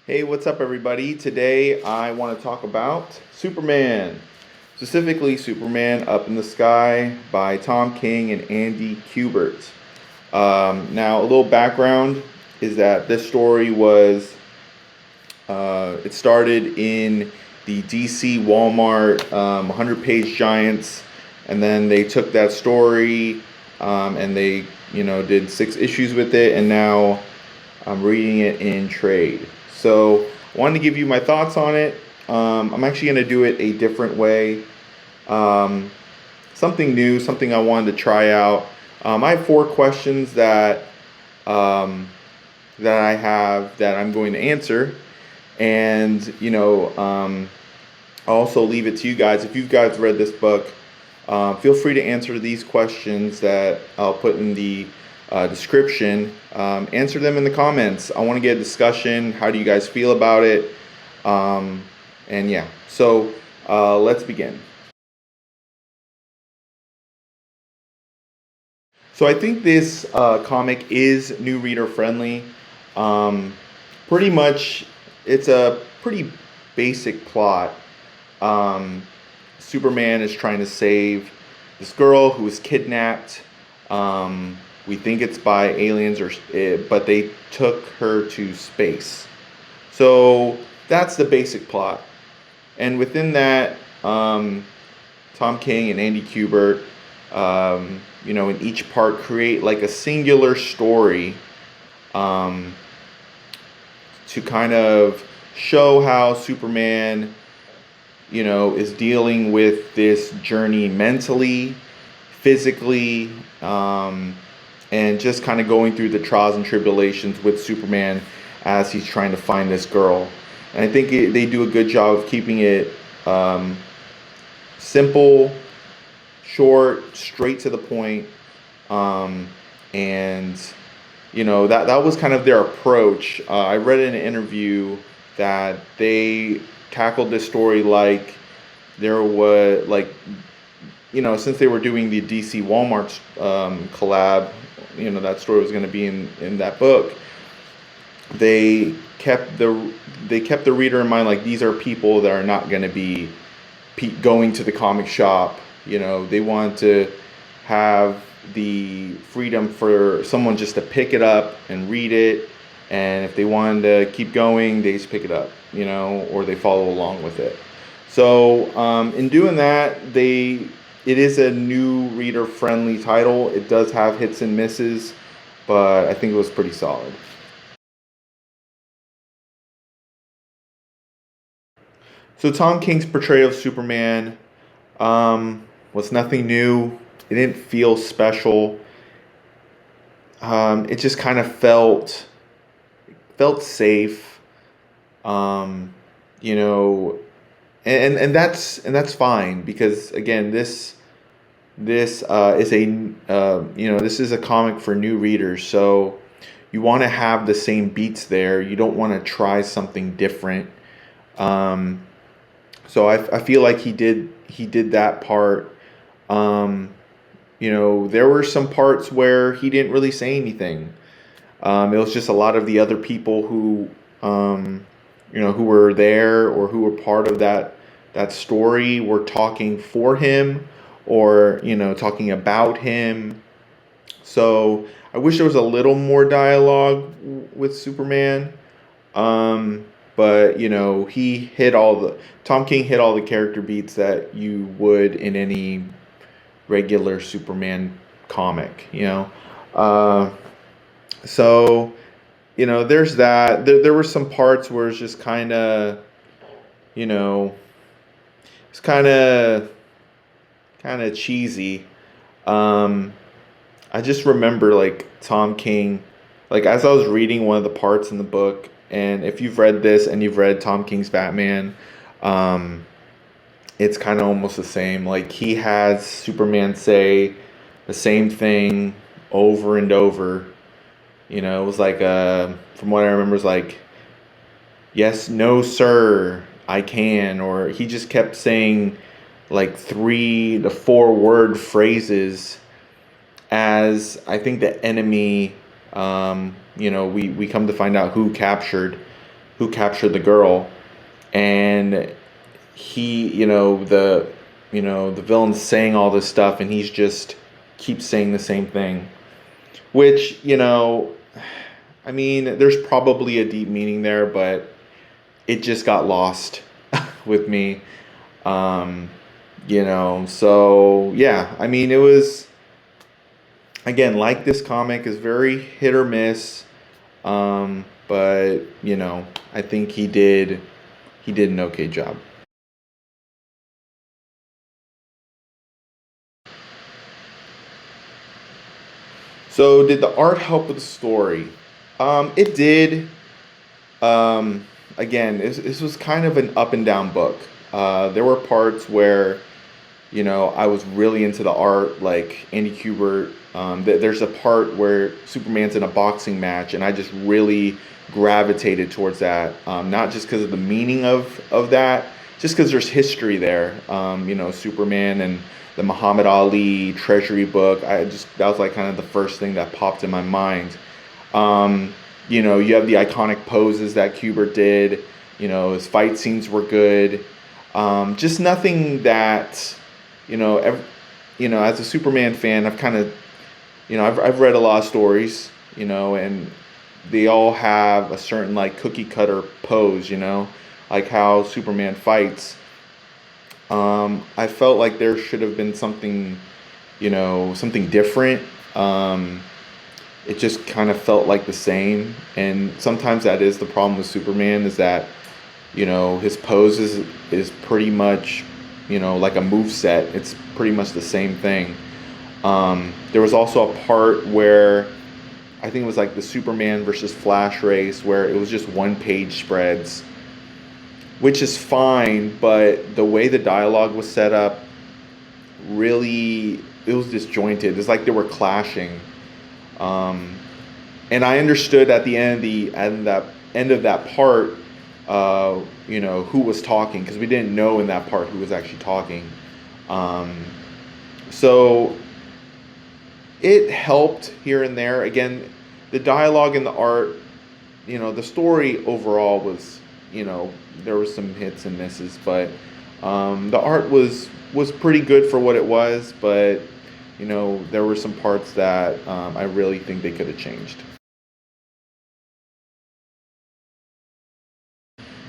Hey, what's up, everybody? Today I want to talk about Superman, specifically Superman Up in the Sky by Tom King and Andy Kubert. Now, a little background is that this story it started in the DC Walmart 100-page Giants, and then they took that story and they, did 6 issues with it, and now I'm reading it in trade. So I wanted to give you my thoughts on it. I'm actually going to do it a different way. Something new, something I wanted to try out. I have 4 questions that I have that I'm going to answer, and I'll also leave it to you guys. If you guys read this book, feel free to answer these questions that I'll put in the description. Answer them in the comments. I want to get a discussion. How do you guys feel about it? And yeah, so let's begin. So I think this comic is new reader friendly. Pretty much, it's a pretty basic plot. Superman is trying to save this girl who was kidnapped. We think it's by aliens, but they took her to space. So that's the basic plot. And within that, Tom King and Andy Kubert, in each part create like a singular story to kind of show how Superman, is dealing with this journey mentally, physically, and just kind of going through the trials and tribulations with Superman as he's trying to find this girl. And I think they do a good job of keeping it simple, short, straight to the point, and that was kind of their approach. I read in an interview that they tackled this story like there was since they were doing the DC Walmart collab, that story was going to be in that book. They kept the reader in mind, like these are people that are not going to be going to the comic shop. They want to have the freedom for someone just to pick it up and read it, and if they wanted to keep going, they just pick it up, or they follow along with it. So in doing that, it is a new reader friendly title. It does have hits and misses, but I think it was pretty solid. So Tom King's portrayal of Superman was nothing new. It didn't feel special. It just kind of felt safe. Um, you know, and that's fine, because again, this is this is a comic for new readers, so you want to have the same beats there. You don't want to try something different. So I feel like he did that part. There were some parts where he didn't really say anything. It was just a lot of the other people who were there or who were part of that story were talking for him, or talking about him. So I wish there was a little more dialogue with Superman. But Tom King hit all the character beats that you would in any regular Superman comic. So there's that. There were some parts where it's just kind of, it's kind of cheesy. I just remember like Tom King, like as I was reading one of the parts in the book, and if you've read this and you've read Tom King's Batman, it's kind of almost the same. Like he has Superman say the same thing over and over. It was like, from what I remember, it's like, yes, no, sir, I can. Or he just kept saying like 3 to 4 word phrases as I think the enemy, we come to find out who captured who captured the girl, and he, the villain's saying all this stuff, and he's just keeps saying the same thing, which, I mean, there's probably a deep meaning there, but it just got lost with me. Um, so yeah, I mean, it was, again, like this comic is very hit or miss. But I think he did an okay job. So did the art help with the story? It did. Um, Again, this was kind of an up and down book. There were parts where I was really into the art, like Andy Kubert. There's a part where Superman's in a boxing match, and I just really gravitated towards that. Not just because of the meaning of that, just because there's history there. Superman and the Muhammad Ali Treasury book. That was like kind of the first thing that popped in my mind. You have the iconic poses that Kubert did. His fight scenes were good. Just nothing that as a Superman fan, I've kind of, I've read a lot of stories, and they all have a certain like cookie cutter pose, like how Superman fights. I felt like there should have been something, something different. It just kind of felt like the same, and sometimes that is the problem with Superman, is that his pose is pretty much like a move set. It's pretty much the same thing. There was also a part where I think it was like the Superman versus Flash race, where it was just one page spreads, which is fine, but the way the dialogue was set up, really, it was disjointed. It's like they were clashing. And I understood at the end of that part, who was talking, because we didn't know in that part who was actually talking. So it helped here and there. Again, the dialogue and the art, the story overall was, there were some hits and misses, but the art was pretty good for what it was, but there were some parts that I really think they could have changed.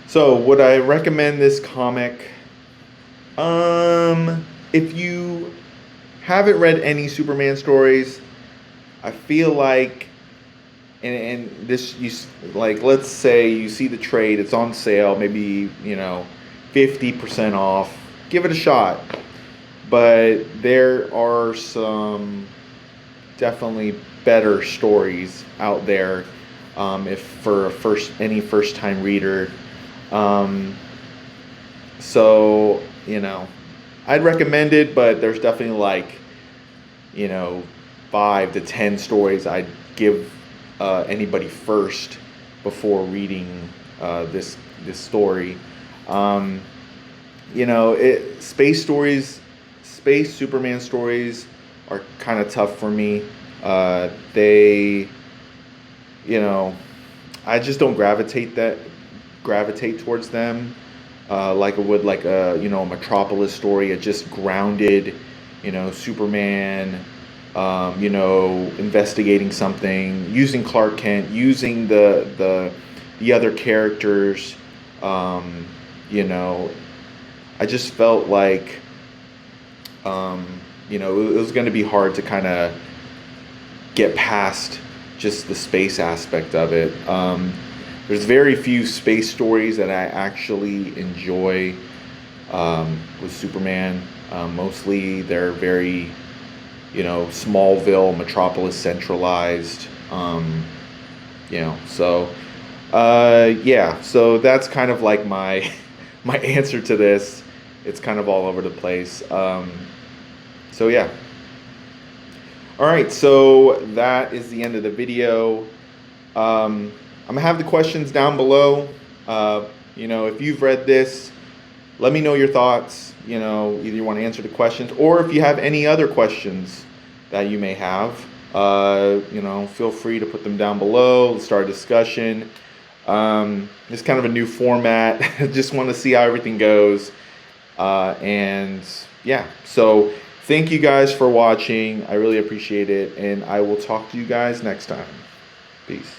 So, would I recommend this comic? If you haven't read any Superman stories, I feel like, and this, like, let's say you see the trade, it's on sale, maybe 50% off. Give it a shot. But there are some definitely better stories out there, if for any first time reader. So I'd recommend it, but there's definitely like 5 to 10 stories I'd give anybody first before reading this story. Space stories, space Superman stories are kind of tough for me. They, I just don't gravitate towards them, like I would like a Metropolis story. It just grounded, Superman, investigating something, using Clark Kent, using the other characters. I just felt like it was going to be hard to kind of get past just the space aspect of it. There's very few space stories that I actually enjoy with Superman. Mostly they're very, Smallville, Metropolis centralized. So yeah. So that's kind of like my my answer to this. It's kind of all over the place. So yeah. All right. So that is the end of the video. I'm gonna have the questions down below. If you've read this, let me know your thoughts. Either you want to answer the questions, or if you have any other questions that you may have, feel free to put them down below. Let's start a discussion. It's kind of a new format. Just want to see how everything goes. And yeah, so thank you guys for watching. I really appreciate it. And I will talk to you guys next time. Peace.